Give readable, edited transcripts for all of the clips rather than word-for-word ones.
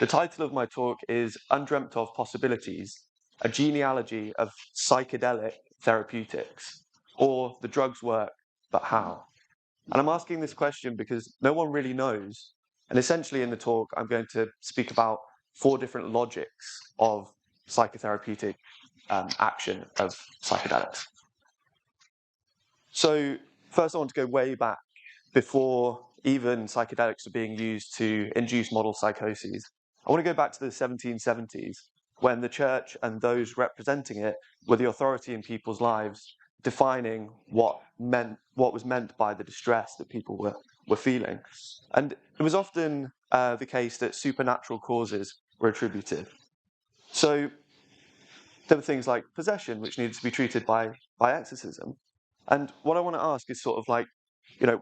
The title of my talk is Undreamt-of Possibilities, a genealogy of psychedelic therapeutics, or the drugs work, but how? And I'm asking this question because no one really knows. And essentially in the talk, I'm going to speak about 4 different logics of psychotherapeutic action of psychedelics. So first I want to go way back before even psychedelics were being used to induce model psychoses. I want to go back to the 1770s when the church and those representing it were the authority in people's lives, defining what was meant by the distress that people were feeling. And it was often the case that supernatural causes were attributed. So there were things like possession, which needed to be treated by exorcism. And what I want to ask is sort of like,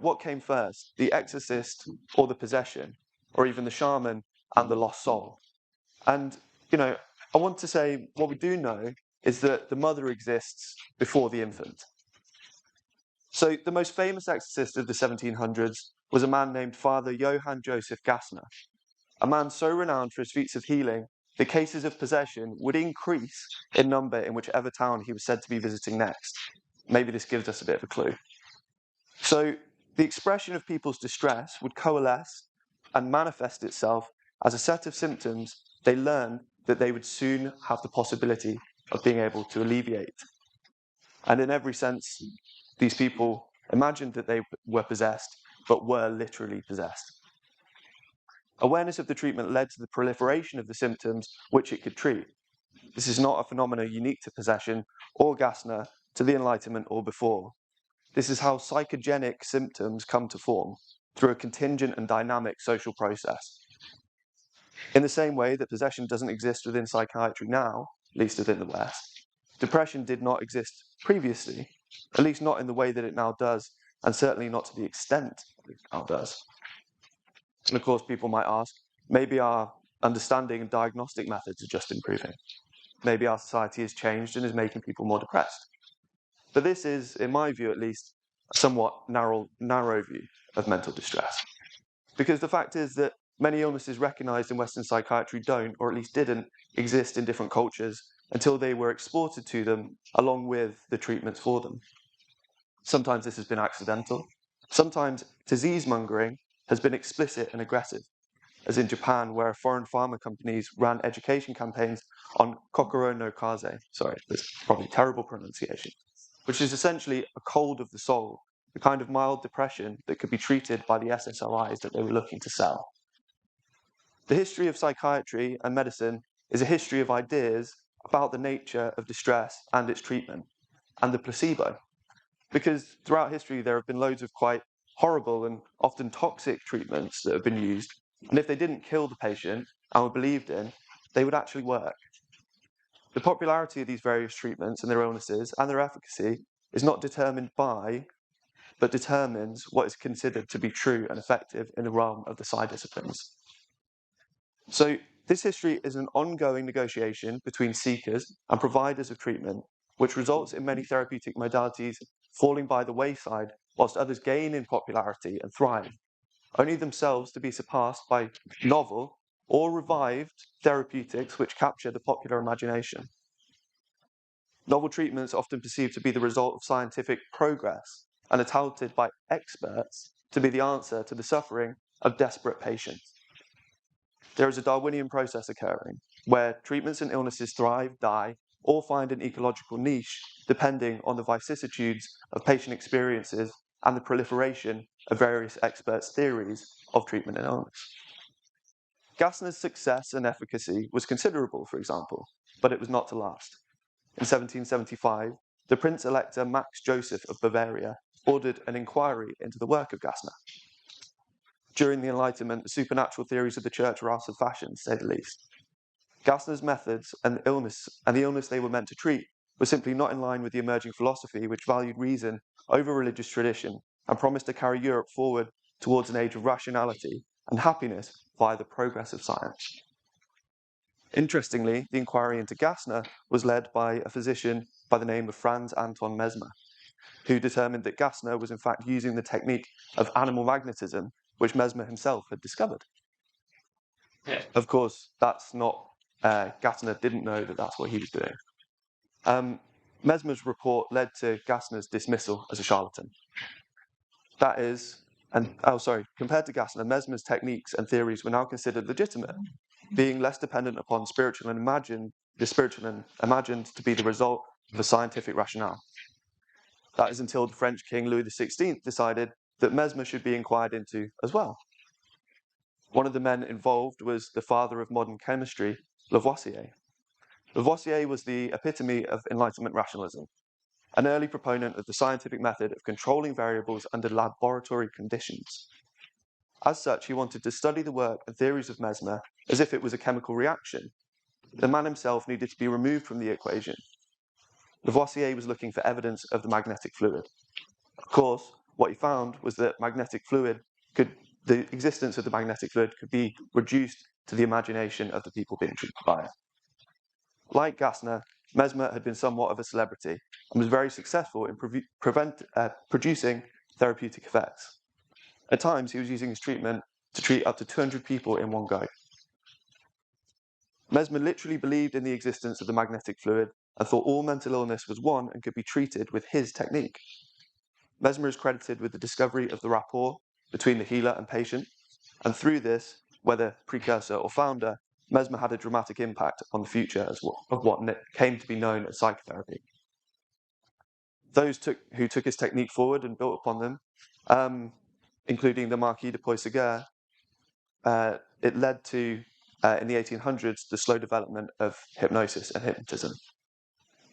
what came first, the exorcist or the possession, or even the shaman and the lost soul? And, I want to say what we do know is that the mother exists before the infant. So the most famous exorcist of the 1700s was a man named Father Johann Joseph Gassner, a man so renowned for his feats of healing that cases of possession would increase in number in whichever town he was said to be visiting next. Maybe this gives us a bit of a clue. So the expression of people's distress would coalesce and manifest itself as a set of symptoms they learned that they would soon have the possibility of being able to alleviate. And in every sense, these people imagined that they were possessed, but were literally possessed. Awareness of the treatment led to the proliferation of the symptoms which it could treat. This is not a phenomenon unique to possession or Gassner, to the Enlightenment or before. This is how psychogenic symptoms come to form, through a contingent and dynamic social process. In the same way that possession doesn't exist within psychiatry now, at least within the West, depression did not exist previously, at least not in the way that it now does, and certainly not to the extent it now does. And of course, people might ask, maybe our understanding and diagnostic methods are just improving. Maybe our society has changed and is making people more depressed. But this is, in my view at least, a somewhat narrow view of mental distress. Because the fact is that many illnesses recognized in Western psychiatry don't, or at least didn't, exist in different cultures until they were exported to them along with the treatments for them. Sometimes this has been accidental. Sometimes disease-mongering has been explicit and aggressive, as in Japan, where foreign pharma companies ran education campaigns on kokoro no kaze. Sorry, this is probably terrible pronunciation, which is essentially a cold of the soul, the kind of mild depression that could be treated by the SSRIs that they were looking to sell. The history of psychiatry and medicine is a history of ideas about the nature of distress and its treatment, and the placebo. Because throughout history, there have been loads of quite horrible and often toxic treatments that have been used, and if they didn't kill the patient and were believed in, they would actually work. The popularity of these various treatments and their illnesses and their efficacy is not determined by, but determines what is considered to be true and effective in the realm of the psi disciplines. So this history is an ongoing negotiation between seekers and providers of treatment, which results in many therapeutic modalities falling by the wayside, whilst others gain in popularity and thrive, only themselves to be surpassed by novel or revived therapeutics which capture the popular imagination. Novel treatments are often perceived to be the result of scientific progress and are touted by experts to be the answer to the suffering of desperate patients. There is a Darwinian process occurring, where treatments and illnesses thrive, die, or find an ecological niche, depending on the vicissitudes of patient experiences and the proliferation of various experts' theories of treatment and illness. Gassner's success and efficacy was considerable, for example, but it was not to last. In 1775, the Prince Elector Max Joseph of Bavaria ordered an inquiry into the work of Gassner. During the Enlightenment, the supernatural theories of the Church were out of fashion, to say the least. Gassner's methods and the illness they were meant to treat were simply not in line with the emerging philosophy which valued reason over religious tradition and promised to carry Europe forward towards an age of rationality and happiness via the progress of science. Interestingly, the inquiry into Gassner was led by a physician by the name of Franz Anton Mesmer, who determined that Gassner was in fact using the technique of animal magnetism which Mesmer himself had discovered. Of course, that's not, Gassner didn't know that that's what he was doing. Mesmer's report led to Gassner's dismissal as a charlatan. That is, compared to Gassner, Mesmer's techniques and theories were now considered legitimate, being less dependent upon the spiritual and imagined to be the result of a scientific rationale. That is until the French King Louis XVI decided that Mesmer should be inquired into as well. One of the men involved was the father of modern chemistry, Lavoisier. Lavoisier was the epitome of Enlightenment rationalism, an early proponent of the scientific method of controlling variables under laboratory conditions. As such, he wanted to study the work and theories of Mesmer as if it was a chemical reaction. The man himself needed to be removed from the equation. Lavoisier was looking for evidence of the magnetic fluid. Of course, what he found was that the existence of the magnetic fluid could be reduced to the imagination of the people being treated by it. Like Gassner, Mesmer had been somewhat of a celebrity and was very successful in producing therapeutic effects. At times, he was using his treatment to treat up to 200 people in one go. Mesmer literally believed in the existence of the magnetic fluid and thought all mental illness was one and could be treated with his technique. Mesmer is credited with the discovery of the rapport between the healer and patient, and through this, whether precursor or founder, Mesmer had a dramatic impact on the future of what came to be known as psychotherapy. Those who took his technique forward and built upon them, including the Marquis de Puysegur, it led to, in the 1800s, the slow development of hypnosis and hypnotism.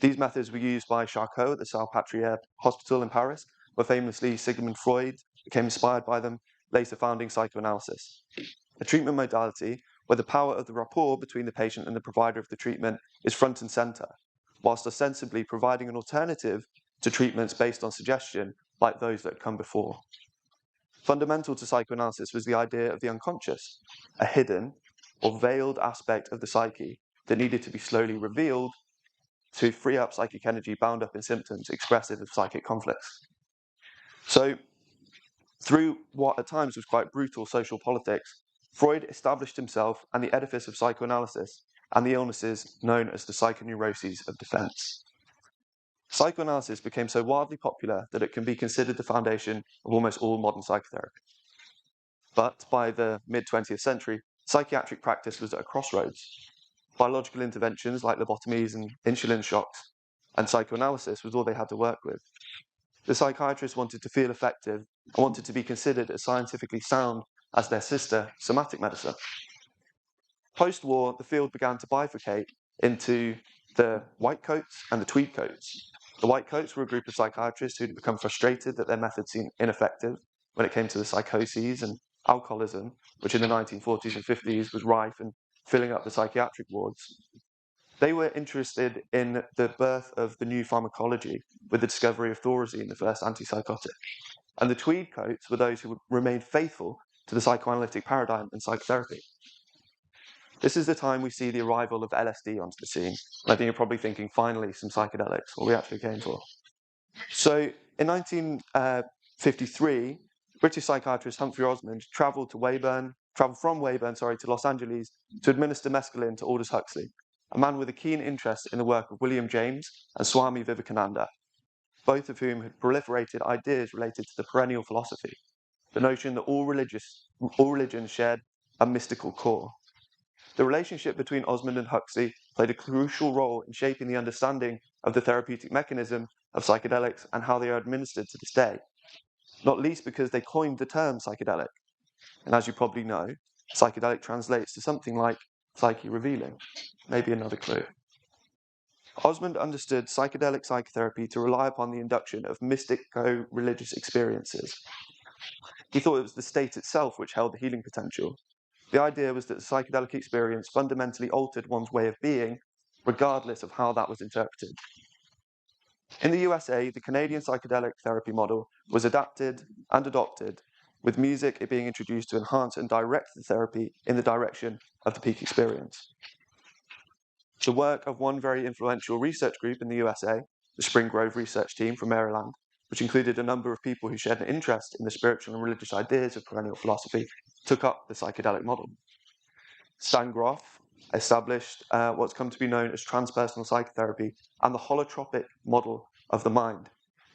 These methods were used by Charcot at the Salpêtrière Hospital in Paris, where famously Sigmund Freud became inspired by them, later founding psychoanalysis. A treatment modality where the power of the rapport between the patient and the provider of the treatment is front and center, whilst ostensibly providing an alternative to treatments based on suggestion like those that had come before. Fundamental to psychoanalysis was the idea of the unconscious, a hidden or veiled aspect of the psyche that needed to be slowly revealed to free up psychic energy bound up in symptoms expressive of psychic conflicts. So, through what at times was quite brutal social politics, Freud established himself and the edifice of psychoanalysis and the illnesses known as the psychoneuroses of defense. Psychoanalysis became so wildly popular that it can be considered the foundation of almost all modern psychotherapy. But by the mid-20th century, psychiatric practice was at a crossroads. Biological interventions like lobotomies and insulin shocks and psychoanalysis was all they had to work with. The psychiatrists wanted to feel effective and wanted to be considered as scientifically sound as their sister, somatic medicine. Post-war, the field began to bifurcate into the white coats and the tweed coats. The white coats were a group of psychiatrists who'd become frustrated that their methods seemed ineffective when it came to the psychoses and alcoholism, which in the 1940s and 50s was rife and filling up the psychiatric wards. They were interested in the birth of the new pharmacology with the discovery of thorazine, the first antipsychotic. And the tweed coats were those who remained faithful to the psychoanalytic paradigm and psychotherapy. This is the time we see the arrival of LSD onto the scene. And I think you're probably thinking, finally, some psychedelics, what we actually came for. So in 1953, British psychiatrist Humphrey Osmond travelled from Weyburn to Los Angeles to administer mescaline to Aldous Huxley, a man with a keen interest in the work of William James and Swami Vivekananda, both of whom had proliferated ideas related to the perennial philosophy, the notion that all religions shared a mystical core. The relationship between Osmond and Huxley played a crucial role in shaping the understanding of the therapeutic mechanism of psychedelics and how they are administered to this day, not least because they coined the term psychedelic. And as you probably know, psychedelic translates to something like psyche revealing, maybe another clue. Osmond understood psychedelic psychotherapy to rely upon the induction of mystico-religious experiences. He thought it was the state itself which held the healing potential. The idea was that the psychedelic experience fundamentally altered one's way of being, regardless of how that was interpreted. In the USA, the Canadian psychedelic therapy model was adapted and adopted, with music being introduced to enhance and direct the therapy in the direction of the peak experience. The work of one very influential research group in the USA, the Spring Grove Research Team from Maryland, which included a number of people who shared an interest in the spiritual and religious ideas of perennial philosophy, took up the psychedelic model. Stangroff established what's come to be known as transpersonal psychotherapy and the holotropic model of the mind,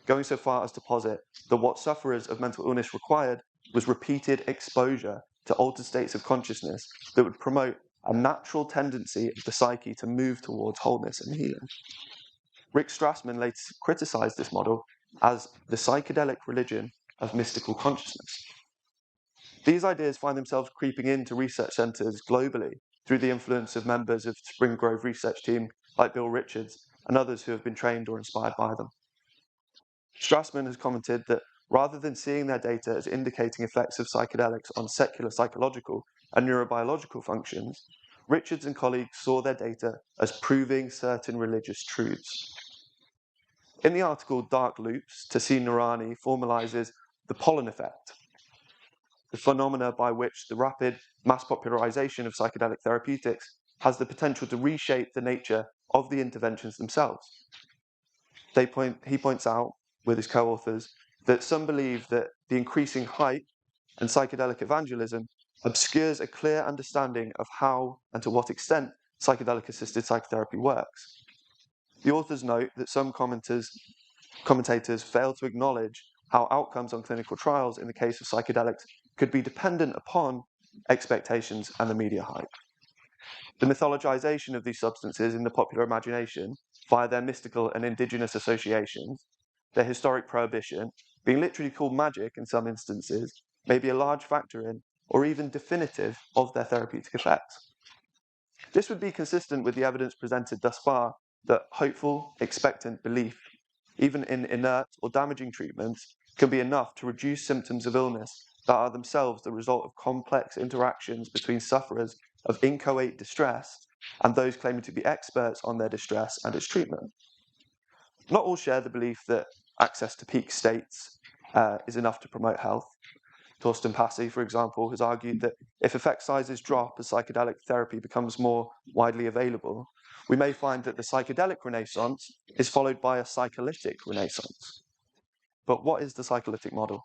going so far as to posit that what sufferers of mental illness required was repeated exposure to altered states of consciousness that would promote a natural tendency of the psyche to move towards wholeness and healing. Rick Strassman later criticized this model as the psychedelic religion of mystical consciousness. These ideas find themselves creeping into research centres globally through the influence of members of the Spring Grove research team like Bill Richards and others who have been trained or inspired by them. Strassman has commented that rather than seeing their data as indicating effects of psychedelics on secular psychological and neurobiological functions, Richards and colleagues saw their data as proving certain religious truths. In the article Dark Loops, Tassin Noorani formalizes the pollen effect, the phenomena by which the rapid mass popularization of psychedelic therapeutics has the potential to reshape the nature of the interventions themselves. He points out, with his co-authors, that some believe that the increasing hype and psychedelic evangelism obscures a clear understanding of how and to what extent psychedelic-assisted psychotherapy works. The authors note that some commentators fail to acknowledge how outcomes on clinical trials in the case of psychedelics could be dependent upon expectations and the media hype. The mythologization of these substances in the popular imagination via their mystical and indigenous associations, their historic prohibition, being literally called magic in some instances, may be a large factor in, or even definitive of their therapeutic effects. This would be consistent with the evidence presented thus far that hopeful, expectant belief, even in inert or damaging treatments, can be enough to reduce symptoms of illness that are themselves the result of complex interactions between sufferers of inchoate distress and those claiming to be experts on their distress and its treatment. Not all share the belief that access to peak states is enough to promote health. Torsten Passy, for example, has argued that if effect sizes drop as psychedelic therapy becomes more widely available, we may find that the psychedelic renaissance is followed by a psycholytic renaissance. But what is the psycholytic model?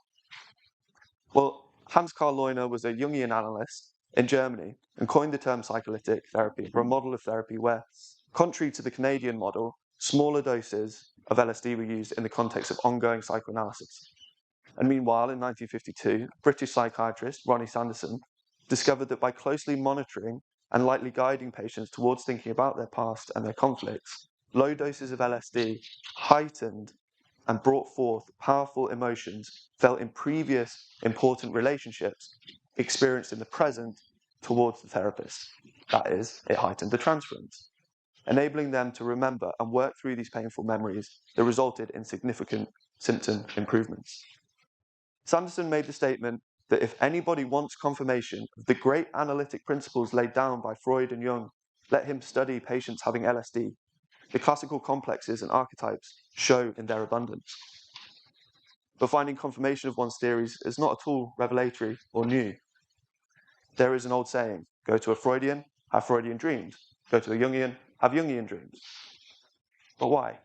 Well, Hans-Karl Leuner was a Jungian analyst in Germany and coined the term psycholytic therapy for a model of therapy where, contrary to the Canadian model, smaller doses of LSD were used in the context of ongoing psychoanalysis. And meanwhile, in 1952, British psychiatrist Ronnie Sanderson discovered that by closely monitoring and lightly guiding patients towards thinking about their past and their conflicts, low doses of LSD heightened and brought forth powerful emotions felt in previous important relationships experienced in the present towards the therapist. That is, it heightened the transference, enabling them to remember and work through these painful memories that resulted in significant symptom improvements. Sanderson made the statement that if anybody wants confirmation of the great analytic principles laid down by Freud and Jung, let him study patients having LSD. The classical complexes and archetypes show in their abundance. But finding confirmation of one's theories is not at all revelatory or new. There is an old saying, go to a Freudian, have Freudian dreams. Go to a Jungian, have Jungian dreams. But why?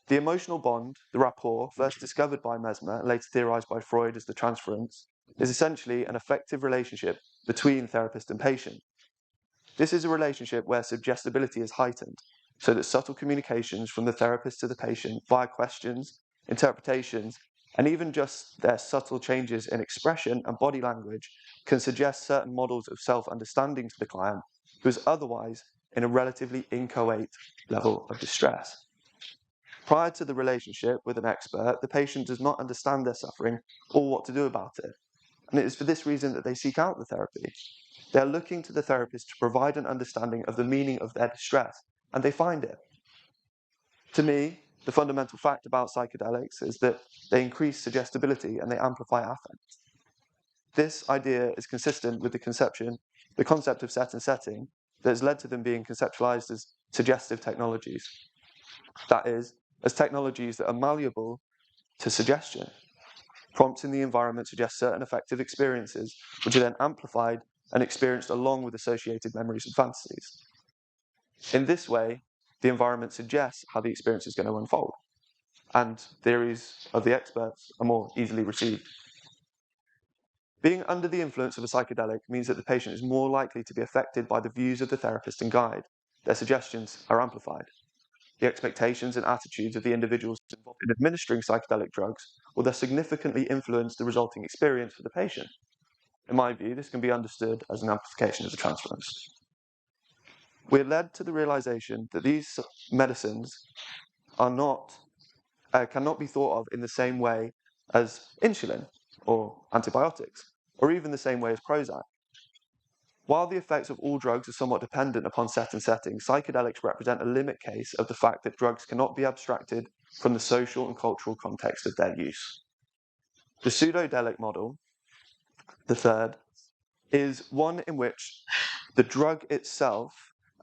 The emotional bond, the rapport, first discovered by Mesmer, later theorized by Freud as the transference, is essentially an effective relationship between therapist and patient. This is a relationship where suggestibility is heightened, so that subtle communications from the therapist to the patient via questions, interpretations, and even just their subtle changes in expression and body language can suggest certain models of self-understanding to the client who is otherwise in a relatively inchoate level of distress. Prior to the relationship with an expert, the patient does not understand their suffering or what to do about it. And it is for this reason that they seek out the therapy. They are looking to the therapist to provide an understanding of the meaning of their distress, and they find it. To me, the fundamental fact about psychedelics is that they increase suggestibility and they amplify affect. This idea is consistent with the concept of set and setting that has led to them being conceptualized as suggestive technologies. That is, as technologies that are malleable to suggestion. Prompts in the environment suggest certain affective experiences, which are then amplified and experienced along with associated memories and fantasies. In this way, the environment suggests how the experience is going to unfold, and theories of the experts are more easily received. Being under the influence of a psychedelic means that the patient is more likely to be affected by the views of the therapist and guide. Their suggestions are amplified. The expectations and attitudes of the individuals involved in administering psychedelic drugs will thus significantly influence the resulting experience for the patient. In my view, this can be understood as an amplification of the transference. We're led to the realization that these medicines cannot be thought of in the same way as insulin or antibiotics, or even the same way as Prozac. While the effects of all drugs are somewhat dependent upon set and setting, psychedelics represent a limit case of the fact that drugs cannot be abstracted from the social and cultural context of their use. The pseudodelic model, the third, is one in which the drug itself,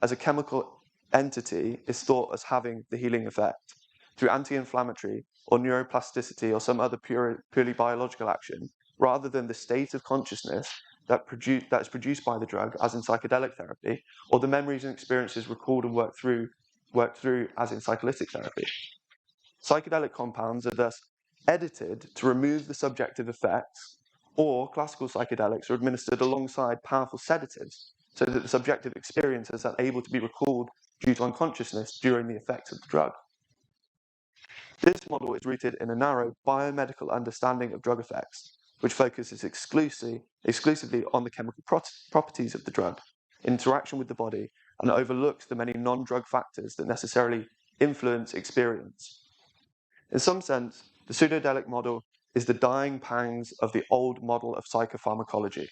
as a chemical entity, is thought as having the healing effect through anti-inflammatory or neuroplasticity or some other purely biological action, rather than the state of consciousness that is produced by the drug, as in psychedelic therapy, or the memories and experiences recalled and worked through, as in psycholytic therapy. Psychedelic compounds are thus edited to remove the subjective effects, or classical psychedelics are administered alongside powerful sedatives, so that the subjective experiences are able to be recalled due to unconsciousness during the effects of the drug. This model is rooted in a narrow biomedical understanding of drug effects, which focuses exclusively on the chemical properties of the drug, interaction with the body, and overlooks the many non-drug factors that necessarily influence experience. In some sense, the pseudodelic model is the dying pangs of the old model of psychopharmacology,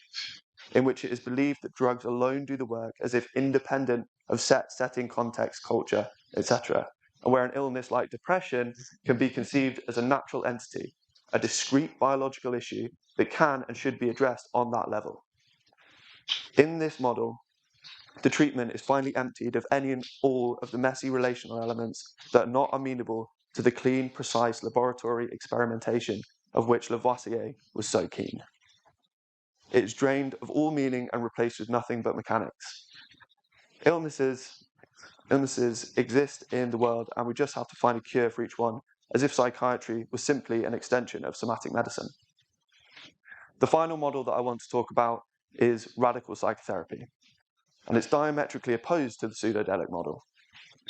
in which it is believed that drugs alone do the work as if independent of setting, context, culture, etc., and where an illness like depression can be conceived as a natural entity, a discrete biological issue that can and should be addressed on that level. In this model, the treatment is finally emptied of any and all of the messy relational elements that are not amenable to the clean, precise laboratory experimentation of which Lavoisier was so keen. It is drained of all meaning and replaced with nothing but mechanics. Illnesses exist in the world, and we just have to find a cure for each one, as if psychiatry was simply an extension of somatic medicine. The final model that I want to talk about is radical psychotherapy, and it's diametrically opposed to the pseudodelic model.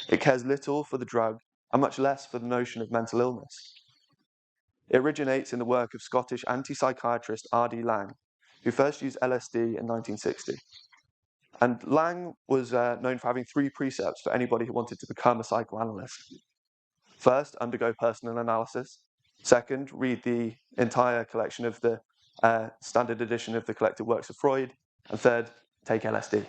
It cares little for the drug and much less for the notion of mental illness. It originates in the work of Scottish anti-psychiatrist R.D. Laing, who first used LSD in 1960. And Laing was known for having 3 precepts for anybody who wanted to become a psychoanalyst. First, undergo personal analysis. Second, read the entire collection of the standard edition of the collected works of Freud. And third, take LSD.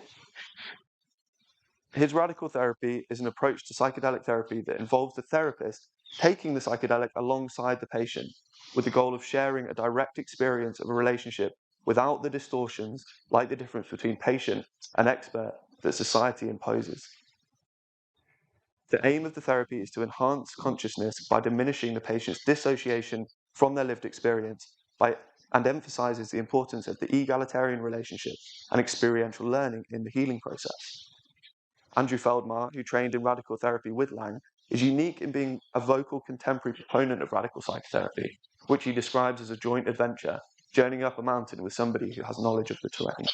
His radical therapy is an approach to psychedelic therapy that involves the therapist taking the psychedelic alongside the patient, with the goal of sharing a direct experience of a relationship without the distortions, like the difference between patient and expert, that society imposes. The aim of the therapy is to enhance consciousness by diminishing the patient's dissociation from their lived experience and emphasizes the importance of the egalitarian relationship and experiential learning in the healing process. Andrew Feldmar, who trained in radical therapy with Laing, is unique in being a vocal contemporary proponent of radical psychotherapy, which he describes as a joint adventure, journeying up a mountain with somebody who has knowledge of the terrain.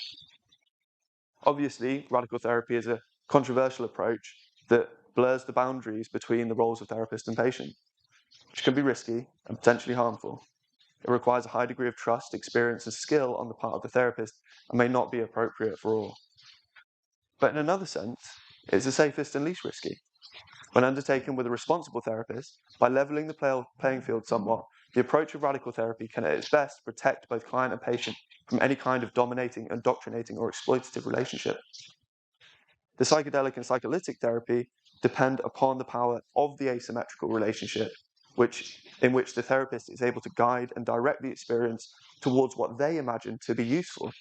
Obviously, radical therapy is a controversial approach that blurs the boundaries between the roles of therapist and patient, which can be risky and potentially harmful. It requires a high degree of trust, experience, and skill on the part of the therapist and may not be appropriate for all. But in another sense, it's the safest and least risky. When undertaken with a responsible therapist, by leveling the playing field somewhat, the approach of radical therapy can at its best protect both client and patient from any kind of dominating, indoctrinating, or exploitative relationship. The psychedelic and psycholytic therapy depend upon the power of the asymmetrical relationship, in which the therapist is able to guide and direct the experience towards what they imagine to be useful.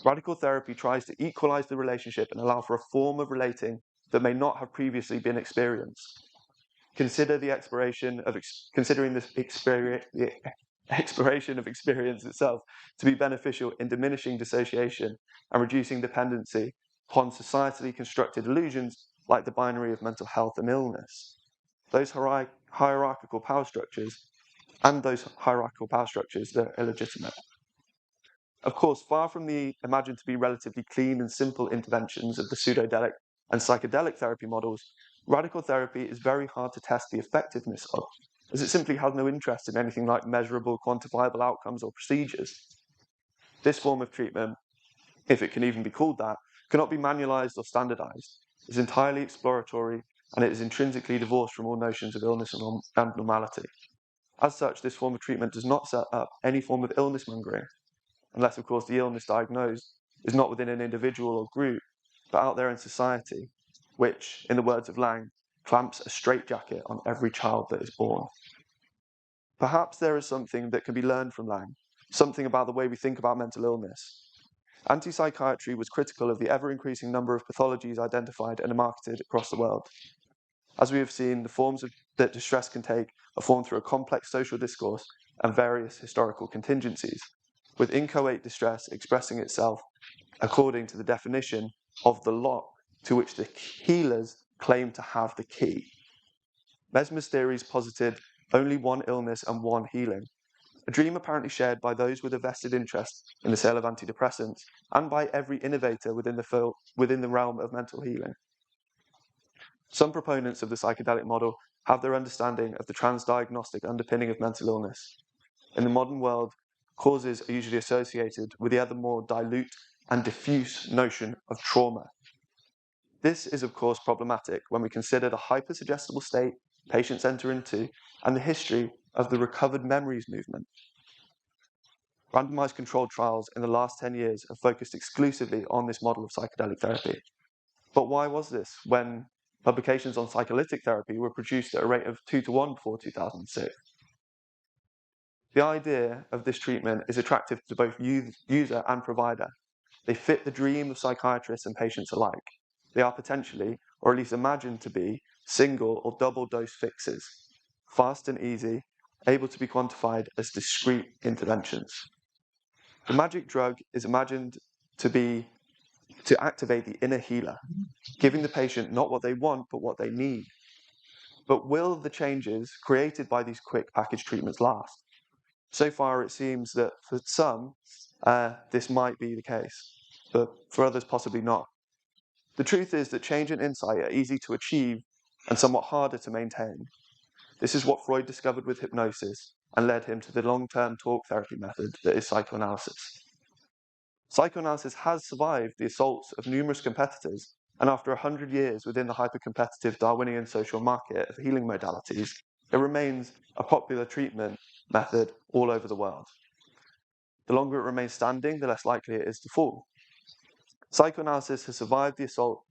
Radical therapy tries to equalize the relationship and allow for a form of relating that may not have previously been experienced. Considering the exploration of experience itself to be beneficial in diminishing dissociation and reducing dependency upon societally constructed illusions like the binary of mental health and illness. Those hierarchical power structures that are illegitimate. Of course, far from the imagined to be relatively clean and simple interventions of the pseudodelic and psychedelic therapy models, radical therapy is very hard to test the effectiveness of, as it simply has no interest in anything like measurable, quantifiable outcomes or procedures. This form of treatment, if it can even be called that, cannot be manualized or standardized. It is entirely exploratory, and it is intrinsically divorced from all notions of illness and normality. As such, this form of treatment does not set up any form of illness mongering, unless, of course, the illness diagnosed is not within an individual or group, but out there in society, which, in the words of Lang, clamps a straitjacket on every child that is born. Perhaps there is something that can be learned from Lang, something about the way we think about mental illness. Anti-psychiatry was critical of the ever-increasing number of pathologies identified and marketed across the world. As we have seen, the forms that distress can take are formed through a complex social discourse and various historical contingencies, with inchoate distress expressing itself according to the definition of the lock to which the healers claim to have the key. Mesmer's theories posited only one illness and one healing, a dream apparently shared by those with a vested interest in the sale of antidepressants and by every innovator within the realm of mental healing. Some proponents of the psychedelic model have their understanding of the transdiagnostic underpinning of mental illness. In the modern world, causes are usually associated with the other more dilute and diffuse notion of trauma. This is, of course, problematic when we consider the hypersuggestible state patients enter into and the history of the recovered memories movement. Randomized controlled trials in the last 10 years have focused exclusively on this model of psychedelic therapy. But why was this when publications on psycholytic therapy were produced at a rate of 2 to 1 before 2006? The idea of this treatment is attractive to both user and provider. They fit the dream of psychiatrists and patients alike. They are potentially, or at least imagined to be, single or double dose fixes, fast and easy, able to be quantified as discrete interventions. The magic drug is imagined to activate the inner healer, giving the patient not what they want, but what they need. But will the changes created by these quick package treatments last? So far, it seems that for some, this might be the case, but for others, possibly not. The truth is that change and insight are easy to achieve and somewhat harder to maintain. This is what Freud discovered with hypnosis and led him to the long-term talk therapy method that is psychoanalysis. Psychoanalysis has survived the assaults of numerous competitors, and after 100 years within the hyper-competitive Darwinian social market of healing modalities, it remains a popular treatment method all over the world. The longer it remains standing, the less likely it is to fall. Psychoanalysis has survived the assault,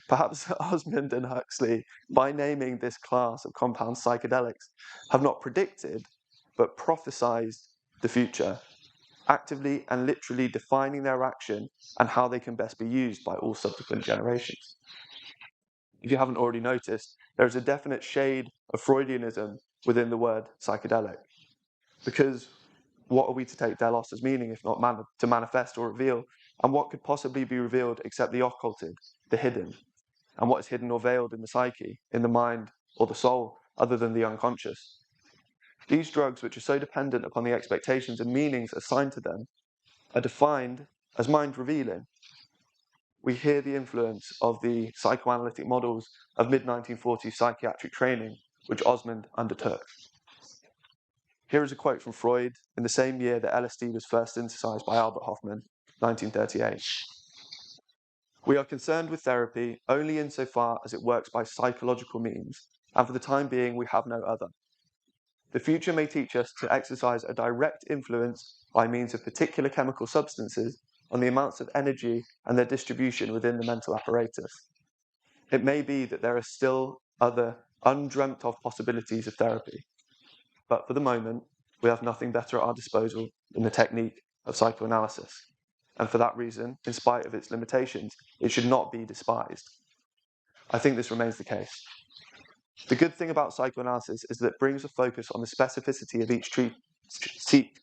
perhaps Osmond and Huxley, by naming this class of compound psychedelics, have not predicted, but prophesized the future, actively and literally defining their action and how they can best be used by all subsequent generations. If you haven't already noticed, there is a definite shade of Freudianism within the word psychedelic. Because what are we to take Delos as meaning if not to manifest or reveal? And what could possibly be revealed except the occulted, the hidden? And what is hidden or veiled in the psyche, in the mind, or the soul, other than the unconscious? These drugs, which are so dependent upon the expectations and meanings assigned to them, are defined as mind-revealing. We hear the influence of the psychoanalytic models of mid-1940s psychiatric training, which Osmond undertook. Here is a quote from Freud in the same year that LSD was first synthesized by Albert Hofmann, 1938. "We are concerned with therapy only insofar as it works by psychological means, and for the time being we have no other. The future may teach us to exercise a direct influence by means of particular chemical substances on the amounts of energy and their distribution within the mental apparatus. It may be that there are still other undreamt-of possibilities of therapy. But for the moment, we have nothing better at our disposal than the technique of psychoanalysis. And for that reason, in spite of its limitations, it should not be despised." I think this remains the case. The good thing about psychoanalysis is that it brings a focus on the specificity of each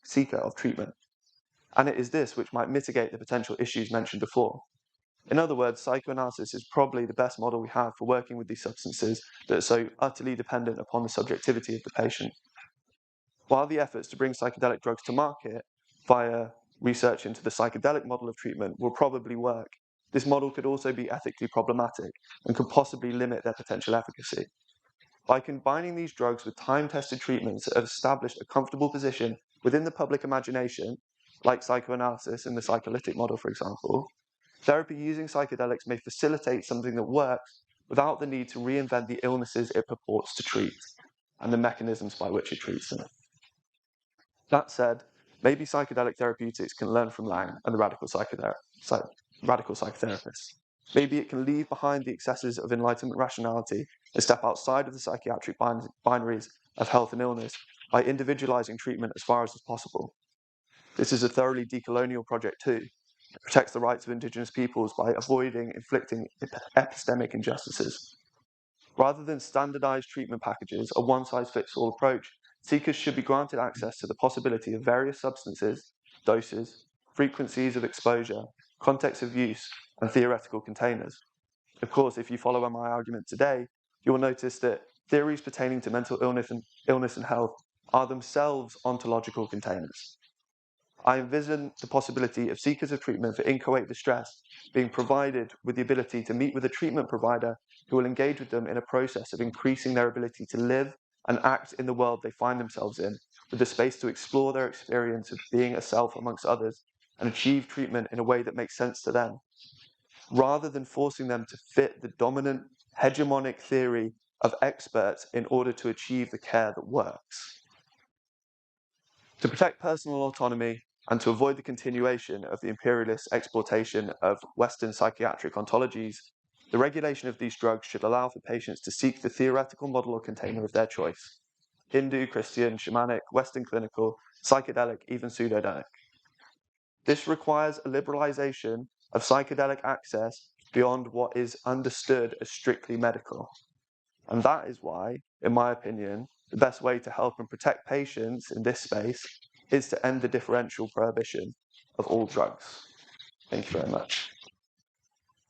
seeker of treatment. And it is this which might mitigate the potential issues mentioned before. In other words, psychoanalysis is probably the best model we have for working with these substances that are so utterly dependent upon the subjectivity of the patient. While the efforts to bring psychedelic drugs to market via research into the psychedelic model of treatment will probably work, this model could also be ethically problematic and could possibly limit their potential efficacy. By combining these drugs with time-tested treatments that have established a comfortable position within the public imagination, like psychoanalysis in the psycholytic model, for example, therapy using psychedelics may facilitate something that works without the need to reinvent the illnesses it purports to treat and the mechanisms by which it treats them. That said, maybe psychedelic therapeutics can learn from Lang and the radical psychotherapists. Maybe it can leave behind the excesses of Enlightenment rationality and step outside of the psychiatric binaries of health and illness by individualizing treatment as far as is possible. This is a thoroughly decolonial project too. It protects the rights of indigenous peoples by avoiding inflicting epistemic injustices. Rather than standardized treatment packages, a one-size-fits-all approach, seekers should be granted access to the possibility of various substances, doses, frequencies of exposure, context of use, and theoretical containers. Of course, if you follow my argument today, you will notice that theories pertaining to mental illness and health are themselves ontological containers. I envision the possibility of seekers of treatment for inchoate distress being provided with the ability to meet with a treatment provider who will engage with them in a process of increasing their ability to live and act in the world they find themselves in, with the space to explore their experience of being a self amongst others and achieve treatment in a way that makes sense to them, rather than forcing them to fit the dominant hegemonic theory of experts in order to achieve the care that works. To protect personal autonomy and to avoid the continuation of the imperialist exploitation of Western psychiatric ontologies, the regulation of these drugs should allow for patients to seek the theoretical model or container of their choice: Hindu, Christian, shamanic, Western clinical, psychedelic, even pseudodelic. This requires a liberalization of psychedelic access beyond what is understood as strictly medical. And that is why, in my opinion, the best way to help and protect patients in this space is to end the differential prohibition of all drugs. Thank you very much.